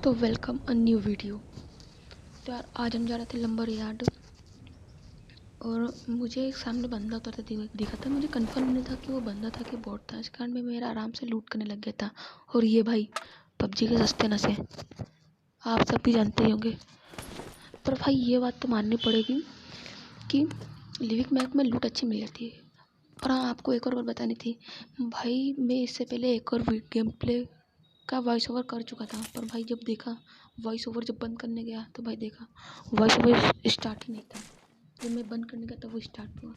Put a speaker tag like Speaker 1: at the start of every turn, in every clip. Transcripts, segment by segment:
Speaker 1: तो welcome a new video. तो यार आज हम जा रहे थे लंबर यार्ड और मुझे एक सामने बंदा उतरता दिखा था। मुझे कंफर्म नहीं था कि वो बंदा था कि बॉट था। इस कारण में मेरा आराम से लूट करने लग गया था। और ये भाई पबजी के सस्ते नशे आप सब भी जानते ही होंगे। पर भाई ये बात तो माननी पड़ेगी कि लिविक मैप में लूट अच्छी मिल जाती है। और हाँ, आपको एक और बात बतानी थी भाई। मैं इससे पहले एक और गेम प्ले का वॉइस ओवर कर चुका था, पर भाई जब देखा वॉइस ओवर जब बंद करने गया तो भाई देखा वॉइस ओवर स्टार्ट ही नहीं था। जब मैं बंद करने गया तब वो स्टार्ट हुआ।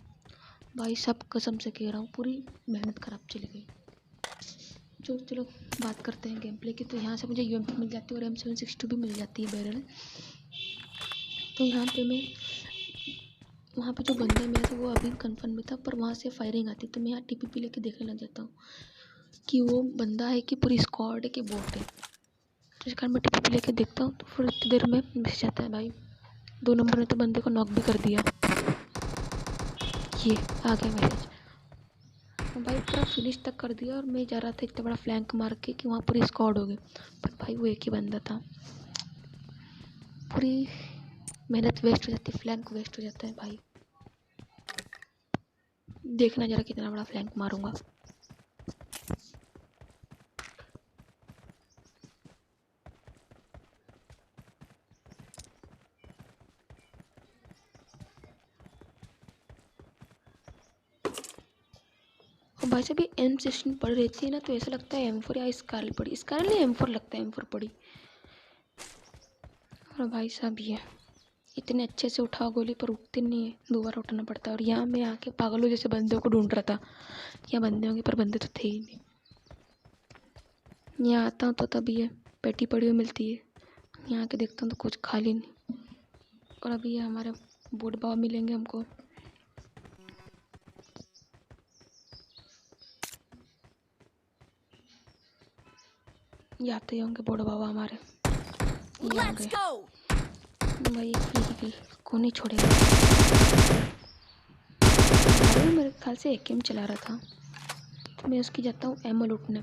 Speaker 1: भाई सब कसम से कह रहा हूँ, पूरी मेहनत खराब चली गई। चलो बात करते हैं गेम प्ले की। तो यहाँ से मुझे UMP मिल जाती है और M762 भी मिल जाती है बैरल। तो यहाँ पे मैं वहाँ पे जो बंदा है मेरा था वो अभी कंफर्म में था, पर वहाँ से फायरिंग आती। तो मैं यहाँ TPP लेके देखने लग जाता हूँ कि वो बंदा है कि पूरी स्क्वाड है कि बोट है। तो इस कारण मैं TPP लेके देखता हूँ तो फिर इतनी देर में मैसेज आता है भाई 2 नंबर ने तो बंदे को नॉक भी कर दिया। ये आ गया मैसेज। भाई पूरा फिनिश तक कर दिया और मैं जा रहा था इतना बड़ा फ्लैंक मार के कि वहाँ पूरी स्क्वाड हो गई, पर भाई वो एक ही बंदा था। पूरी मेहनत वेस्ट हो जाती है, फ्लैंक वेस्ट हो जाता है भाई। देखना जरा कितना बड़ा फ्लैंक मारूंगा। और भाई साहब ये M16 पड़ी रहती है ना तो ऐसा लगता है M4 या स्कारल पड़ी, स्कारल नहीं M4 लगता है, M4 पड़ी। और भाई साहब ये इतने अच्छे से उठाओ गोली पर उठती नहीं है, दोबारा उठाना पड़ता है। और यहाँ मैं आके पागलों जैसे बंदों को ढूंढ रहा था, यहाँ बंदे होंगे, पर बंदे तो थे ही नहीं। यहाँ आता हूँ तो तभी ये पेटी पड़ी हुई मिलती है। यहाँ आके देखता हूँ तो कुछ खाली नहीं। और अभी ये हमारे बूढ़ बाबा मिलेंगे हमको। ये आते ही होंगे बूढ़ बाबा हमारे। ये आ गए भाई, किल को नहीं छोड़ेगा। मेरे ख्याल से एक गेम चला रहा था तो मैं उसकी जाता हूँ एमो लूटने।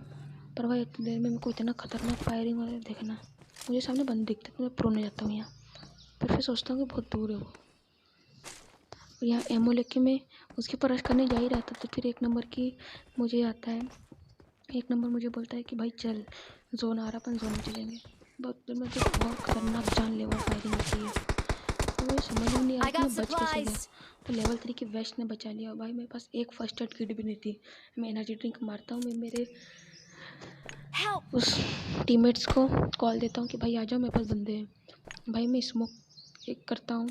Speaker 1: पर भाई इतनी देर में मेरे को इतना खतरनाक फायरिंग वगैरह देखना, मुझे सामने बंद दिखते तो मैं प्रोने जाता हूँ यहाँ। फिर सोचता हूँ कि बहुत दूर है वो। और यहाँ एमओ लेके मैं उसके ऊपर रश करने जा ही रहा था तो फिर एक नंबर की मुझे आता है, एक नंबर मुझे बोलता है कि भाई चल जोन आ रहा, अपन जोन में चलेंगे। बहुत खतरनाक जानलेवा फायरिंग होती है। तो मुझे समझ में नहीं आ रहा कि मैं बच कैसे गया। तो लेवल 3 की वेस्ट ने बचा लिया। भाई मेरे पास एक फर्स्ट एड किट भी नहीं थी। मैं एनर्जी ड्रिंक मारता हूँ, मैं मेरे उस टीममेट्स को कॉल देता हूँ कि भाई आ जाओ मेरे पास बंदे हैं। भाई मैं स्मोक एक करता हूँ,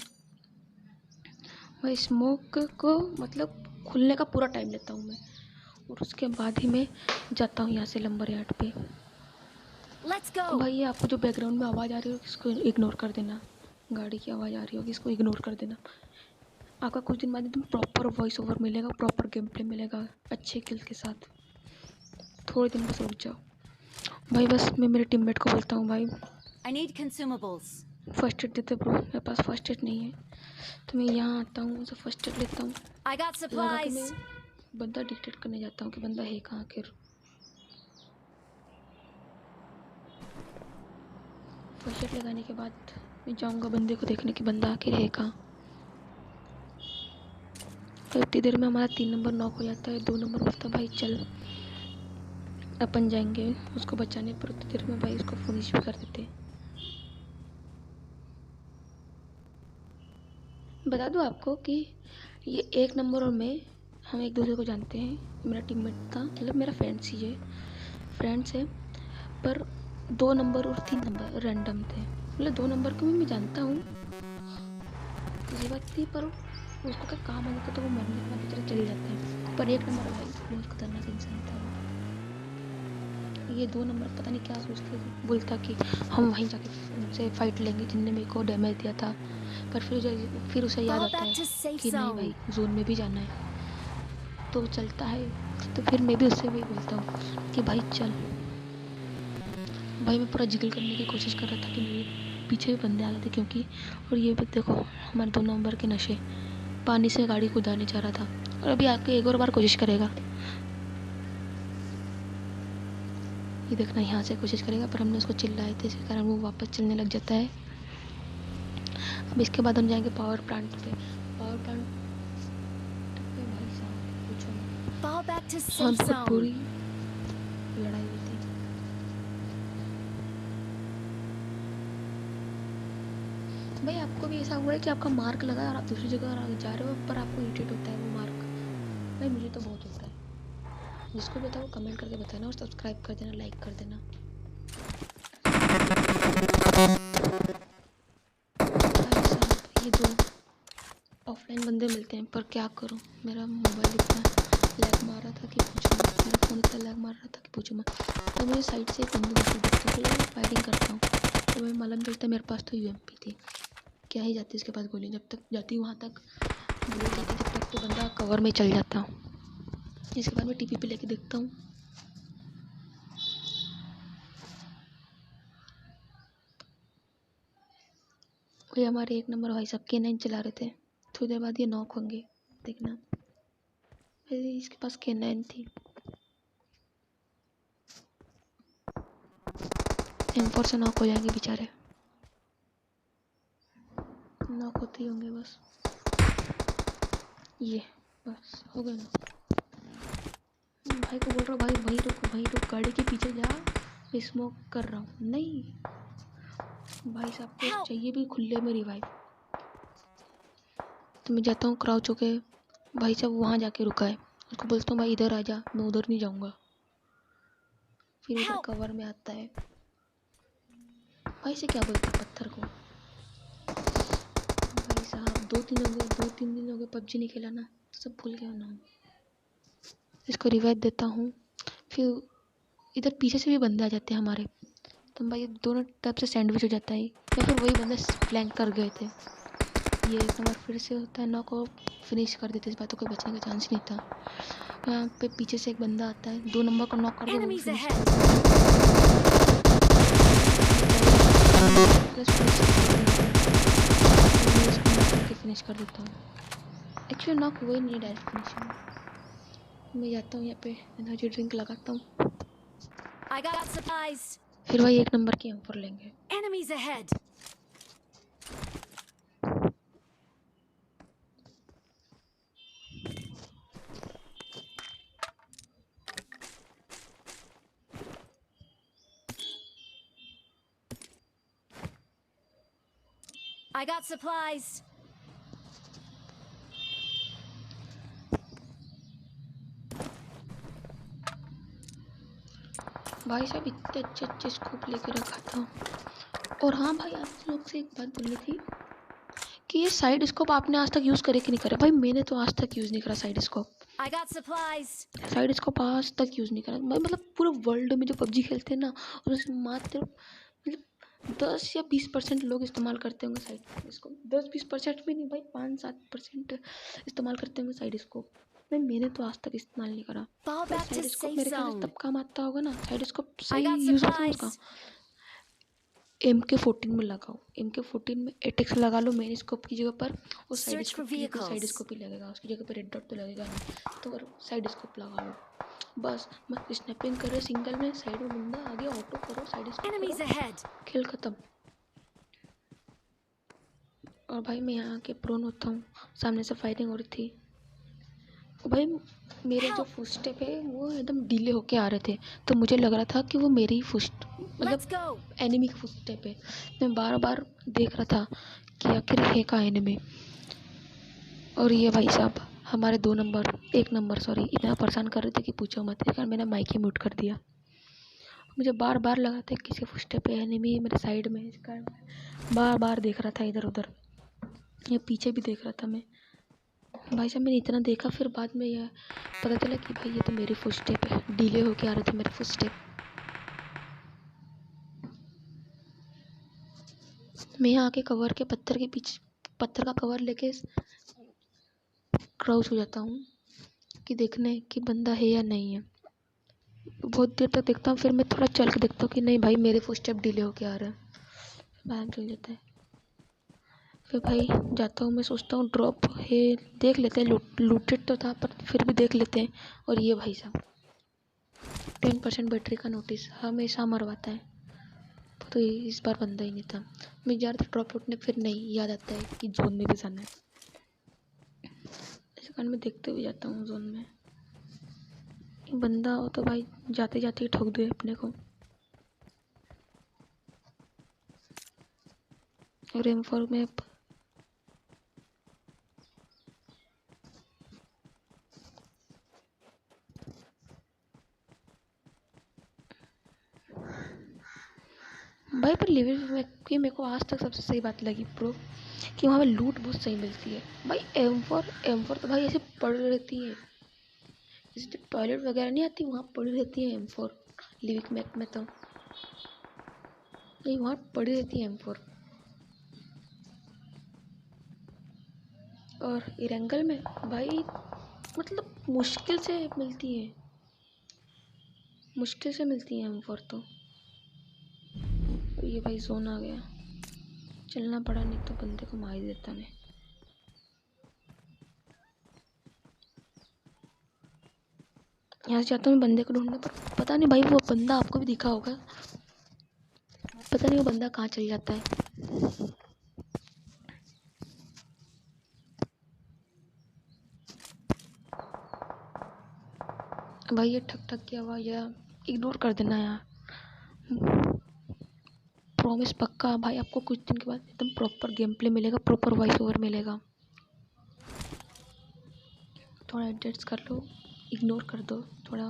Speaker 1: मैं स्मोक को मतलब खुलने का पूरा टाइम लेता हूँ मैं, और उसके बाद ही मैं जाता हूँ यहाँ से लंबर यार्ड पे। भाई ये आपको जो बैकग्राउंड में आवाज़ आ रही होगी इसको इग्नोर कर देना, गाड़ी की आवाज़ आ रही होगी इसको इग्नोर कर देना। आपका कुछ दिन बाद एकदम प्रॉपर वॉइस ओवर मिलेगा, प्रॉपर गेम प्ले मिलेगा अच्छे किल के साथ। थोड़े दिन बस रुक जाओ। भाई बस मैं मेरे टीममेट को बोलता हूँ भाई फर्स्ट एड देते ब्रो, मेरे पास फर्स्ट एड नहीं है। तो मैं यहाँ आता हूँ, उसे फर्स्ट एड लेता हूँ, लगा के मैं बंदा डिटेक्ट करने जाता हूँ कि बंदा है कहाँ आखिर। फर्स्ट एड लगाने के बाद मैं जाऊँगा बंदे को देखने कि बंदा आखिर है कहाँ। तो इतनी देर में हमारा 3 नंबर नॉक हो जाता है। 2 नंबर बोलता है भाई चल अपन जाएंगे उसको बचाने, पर उतनी देर में भाई उसको फिनिश भी कर देते। बता दूँ आपको कि ये 1 नंबर और मैं हम एक दूसरे को जानते हैं। मेरा टीममेट था, मतलब मेरा फ्रेंड्स है, पर 2 नंबर और 3 नंबर रैंडम थे। मतलब 2 नंबर को भी मैं जानता हूँ, ये बात थी, पर उसको क्या काम आ जाता तो वो मरने के बाद बेचारा चले जाते हैं। पर 1 नंबर भाई बहुत खतरनाक इंसान था वो। ये 2 नंबर पता नहीं क्या सोचते थे, बोलता कि हम वहीं जाके उनसे फाइट लेंगे जिनने मेरे को डैमेज दिया था। पर फिर उसे याद आता है कि नहीं भाई जोन में भी जाना है, तो चलता है। तो फिर मैं भी उससे वही बोलता हूँ कि भाई चल। भाई मैं पूरा जिगल करने की कोशिश कर रहा था कि मेरे पीछे भी बंदे आ रहे थे क्योंकि, और ये भी देखो हमारे 2 नंबर के नशे, पानी से गाड़ी कुदाने जा रहा था और अभी आके एक और बार कोशिश करेगा। ये देखना यहाँ से कोशिश करेगा, पर हमने उसको चिल्लाए थे, इसके कारण वो वापस चलने लग जाता है। अब इसके बाद हम जाएंगे पावर प्लांट पे। पावर प्लांट पे भाई साहब पूछो मत, बहुत बुरी लड़ाई हुई थी। भाई आपको भी ऐसा हुआ है कि आपका मार्क लगा और आप दूसरी जगह जा रहे हो, पर आपको इरिटेट होता है वो मार्क? भाई मुझे तो बहुत होता है। जिसको भी बताओ कमेंट करके बताना और सब्सक्राइब कर देना, लाइक कर देना। भाई साहब ये दो ऑफलाइन बंदे मिलते हैं, पर क्या करूं, मेरा मोबाइल इतना लैग मार रहा था कि पूछो मत, मेरा फ़ोन इतना लैग मार रहा था कि पूछो मत। तो मुझे साइड से एक बंदूक दिखता है, तो मैं फायरिंग करता हूँ, तो मैं मालूम चलता है मेरे पास तो यूएमपी थी। क्या ही जाती इसके पास गोली, जब तक जाती वहाँ तक गोली जाती, जब तक तो बंदा कवर में चल जाता। इसके बाद मैं टीपी पे लेके देखता हूँ। ये हमारे एक नंबर भाई साहब K9 चला रहे थे, थोड़ी देर बाद ये नॉक होंगे, देखना। इसके पास K9 थी, M4 से नॉक हो जाएंगे बेचारे, नॉक होते ही होंगे बस। ये बस हो गया ना। भाई को बोल रहा हूँ भाई वहीं रुक, वहीं रुक, गाड़ी के पीछे जा, स्मोक कर रहा हूँ। नहीं भाई साहब को चाहिए भी खुले में रिवाइव, तो मैं जाता हूँ क्राउच होके, भाई साहब वहाँ जाके रुका है, उसको बोलता हूँ भाई इधर आ जा, मैं उधर नहीं जाऊँगा। फिर इधर कवर में आता है, भाई से क्या बोलता है पत्थर को। भाई साहब 2-3 दिन हो गए पबजी नहीं खेला ना, सब भूल गया नाम। इसको रिवाइव देता हूँ, फिर इधर पीछे से भी बंदे आ जाते हैं हमारे, तो भाई दोनों तरफ से सैंडविच हो जाता है, या फिर वही बंदे फ्लैंक कर गए थे। ये एक नंबर फिर से होता है, नॉक को फिनिश कर देते, इस बातों को बचने का चांस नहीं था। यहाँ पे पीछे से एक बंदा आता है, 2 नंबर को नॉक कर दे, वो फिनिश फिनिश कर देता हूँ। एक्चुअली नॉक हुआ ही नहीं है, डायरेक्ट फिनिशिंग। मैं जाता हूँ यहाँ पे एनर्जी ड्रिंक लगाता हूँ, फिर भाई एक नंबर की M4 लेंगे।
Speaker 2: I got supplies.
Speaker 1: भाई साहब इतने अच्छे अच्छे स्कोप लेके रखा था। और हाँ भाई आप लोग से एक बात बोलनी थी कि ये साइड स्कोप आपने आज तक यूज़ करे कि नहीं करे? भाई मैंने तो आज तक यूज़ नहीं करा side scope.
Speaker 2: I got supplies.
Speaker 1: Side scope आज तक यूज़ नहीं करा। मैं मतलब पूरे वर्ल्ड में जो पबजी खेलते हैं ना, उसमें मात्र मतलब 10 या 20% लोग इस्तेमाल करते होंगे साइड स्कोप। 10-20% भी नहीं भाई, 5-7% इस्तेमाल करते होंगे साइड स्कोप। भाई मैंने तो आज तक इस्तेमाल नहीं करा। साइड स्कोप मेरे ख्याल से तब काम आता होगा ना, साइड स्कोप सही यूज़ होता है उसका। MK14 में लगाओ, MK14 में 8x लगा लो मेन स्कोप की जगह पर, और साइड स्कोप ही लगेगा, उसकी जगह पर रेड डॉट तो लगेगा नहीं, तो अगर साइड स्कोप लगा लो बस। मत स्नैपिंग करे सिंगल में, साइड में बंदा आगे ऑटो करो, साइड स्कोप करो, खेल खत्म। और भाई मैं यहाँ के प्रोन होता हूँ, सामने से फायरिंग हो रही थी, भाई मेरे जो फुटस्टेप है वो एकदम डिले होके आ रहे थे, तो मुझे लग रहा था कि वो मेरी मतलब एनिमी की फुटस्टेप है। मैं बार बार देख रहा था कि आखिर है का एनिमी। और ये भाई साहब हमारे 1 नंबर इतना परेशान कर रहे थे कि पूछो मत, इसका मैंने माइक ही म्यूट कर दिया। मुझे बार बार लगा था किसी फुटस्टेप पे एनिमी मेरे साइड में, इसका बार बार देख रहा था इधर उधर, ये पीछे भी देख रहा था मैं। भाई साहब मैंने इतना देखा, फिर बाद में यह पता चला कि भाई ये तो मेरी फुटस्टेप है, डिले होके आ रहे थे मेरे फुटस्टेप। मैं यहाँ आके कवर के पत्थर के पीछे, पत्थर का कवर लेके क्राउच हो जाता हूँ कि देखने कि बंदा है या नहीं है। बहुत देर तक देखता हूँ, फिर मैं थोड़ा चल के देखता हूँ कि नहीं भाई मेरे फुटस्टेप डिले होके आ रहा है, बाहर चल जाता है। फिर भाई जाता हूँ, मैं सोचता हूँ ड्रॉप है, देख लेते हैं, लूटेड तो था पर फिर भी देख लेते हैं। और ये भाई साहब 10% बैटरी का नोटिस हमेशा मरवाता है। तो इस बार बंदा ही नहीं था। मैं जा रहा था ड्रॉप आउट ने, फिर नहीं याद आता है कि जोन में भी जाना है, इस कारण मैं देखते हुए जाता हूँ जोन में। बंदा हो तो भाई जाते जाते ही ठोक दे अपने को। और M4 में भाई पर लिविंग में की मेरे को आज तक सबसे सही बात लगी ब्रो कि वहाँ पे लूट बहुत सही मिलती है भाई। M4 तो भाई ऐसे पड़ी रहती है, जैसे टॉयलेट वगैरह नहीं आती वहाँ पड़ी रहती है M4 लिविक मैक में। तो नहीं, वहाँ पड़ी रहती है M4। और इरेंगल में भाई मतलब मुश्किल से मिलती है, मुश्किल से मिलती है M4 तो। ये भाई जोन आ गया, चलना पड़ा, नहीं तो बंदे को मार ही देता मैं। यहाँ से जाता हूँ मैं बंदे को ढूंढने, पर पता नहीं भाई वो बंदा आपको भी दिखा होगा, पता नहीं वो बंदा कहाँ चल जाता है। भाई ये ठक ठक की आवाज़ यार इग्नोर कर देना यार। प्रॉमिस पक्का भाई आपको कुछ दिन के बाद एकदम प्रॉपर गेम प्ले मिलेगा, प्रॉपर वॉइस ओवर मिलेगा। थोड़ा एडजस्ट कर लो, इग्नोर कर दो थोड़ा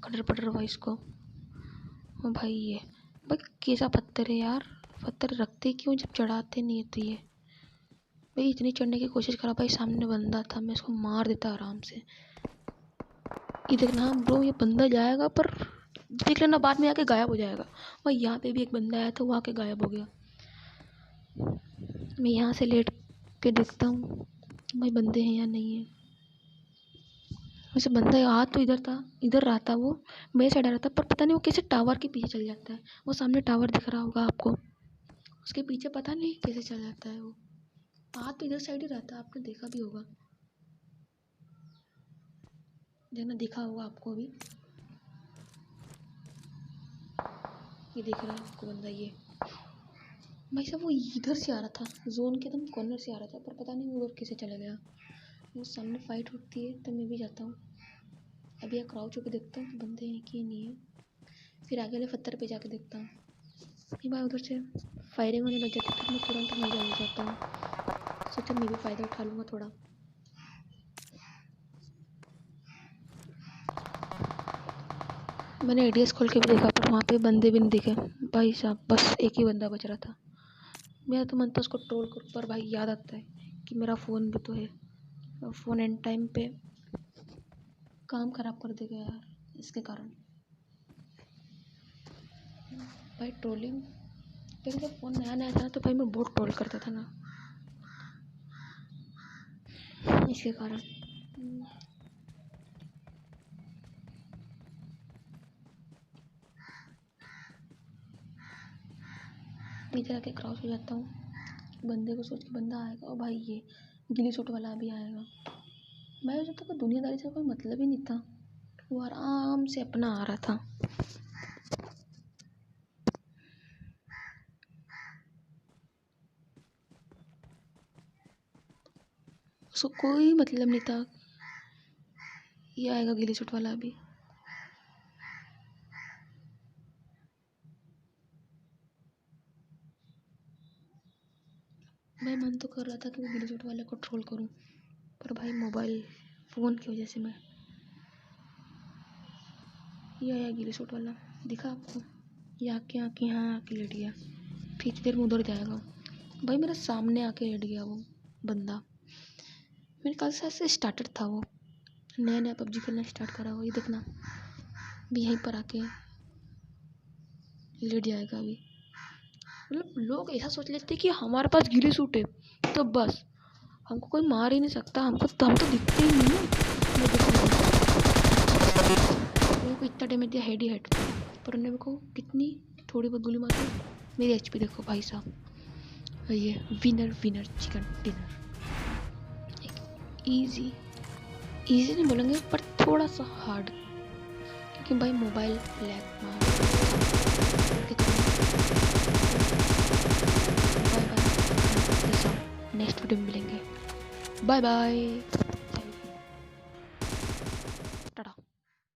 Speaker 1: कटर पटर वॉइस को। ओ भाई ये भाई कैसा पत्थर है यार, पत्थर रखते क्यों जब चढ़ाते नहीं है। तो ये भाई इतनी चढ़ने की कोशिश करा भाई, सामने बंदा था, मैं इसको मार देता आराम से। ये देखना ब्रो, ये बंदा जाएगा पर देख लेना बाद में आके गायब हो जाएगा। भाई यहाँ पे भी एक बंदा आया था, वो आके गायब हो गया। मैं यहाँ से लेट के देखता हूँ भाई बंदे हैं या नहीं है। वैसे बंदा आ तो इधर था, इधर रहा था, वो मेरे साइड आ रहा था, पर पता नहीं वो कैसे टावर के पीछे चल जाता है। वो सामने टावर दिख रहा होगा आपको, उसके पीछे पता नहीं कैसे चल जाता है वो। आ तो इधर साइड ही रहता है, आपने देखा भी होगा, देखना दिखा होगा आपको अभी। ये दिख रहा है आपको बंदा, ये भाई साहब वो इधर से आ रहा था, जोन के एकदम कॉर्नर से आ रहा था, पर पता नहीं वो उधर कैसे चला गया। वो सामने फाइट होती है तो मैं भी जाता हूँ। अभी यहाँ क्राउच होकर देखता हूँ बंदे हैं कि नहीं है, फिर आगे वाले पत्थर पे जाके देखता हूँ। नहीं भाई उधर से फायरिंग होने लग जाती है तो मैं तुरंत वहीं चल जाता हूँ। सोचा मैं भी फ़ायदा उठा लूँगा थोड़ा। मैंने ADS खोल के भी देखा पर वहाँ पे बंदे भी नहीं दिखे भाई साहब, बस एक ही बंदा बच रहा था। मेरा तो मन था उसको ट्रोल करूँ, पर भाई याद आता है कि मेरा फ़ोन भी तो है, फ़ोन एंड टाइम पे काम ख़राब कर देगा यार इसके कारण। भाई ट्रोलिंग पहले जब फ़ोन नया नया था ना तो भाई मैं बहुत ट्रोल करता था ना, इसके कारण। इधर आके क्रॉस हो जाता हूँ, बंदे को सोच के बंदा आएगा और भाई ये गिली सूट वाला भी आएगा। मैं सोचता था कोई दुनियादारी से कोई मतलब ही नहीं था, वो आराम से अपना आ रहा था। उसको कोई मतलब नहीं था, ये आएगा गिली सूट वाला भी। भाई मन तो कर रहा था कि वो गिली सूट वाले को ट्रोल करूं, पर भाई मोबाइल फ़ोन की वजह से मैं। ये आया गिली सूट वाला, दिखा आपको, ये आके आके यहाँ आके लेट गया, फिर इतनी देर में उधर जाएगा। भाई मेरे सामने आके लेट गया वो बंदा। मेरे ख्याल से स्टार्टर था वो, नया नया PUBG खेलना स्टार्ट करा हो। ये देखना भी यहीं पर आके लेट जाएगा अभी। मतलब लोग ऐसा सोच लेते कि हमारे पास गिली सूट है तो बस हमको कोई मार ही नहीं सकता, हमको तो हम तो दिखते ही नहीं है। मैं देखो को इतना डैमेज दिया हेड ही हेड, पर उन्होंने मेरे को कितनी थोड़ी बहुत गोली मारी। मेरी HP देखो भाई साहब, ये winner winner chicken dinner. Easy नहीं बोलेंगे पर थोड़ा सा हार्ड, कि भाई मोबाइल लैग मार बाय बाय, नेक्स्ट वीडियो में मिलेंगे, बाय बाय।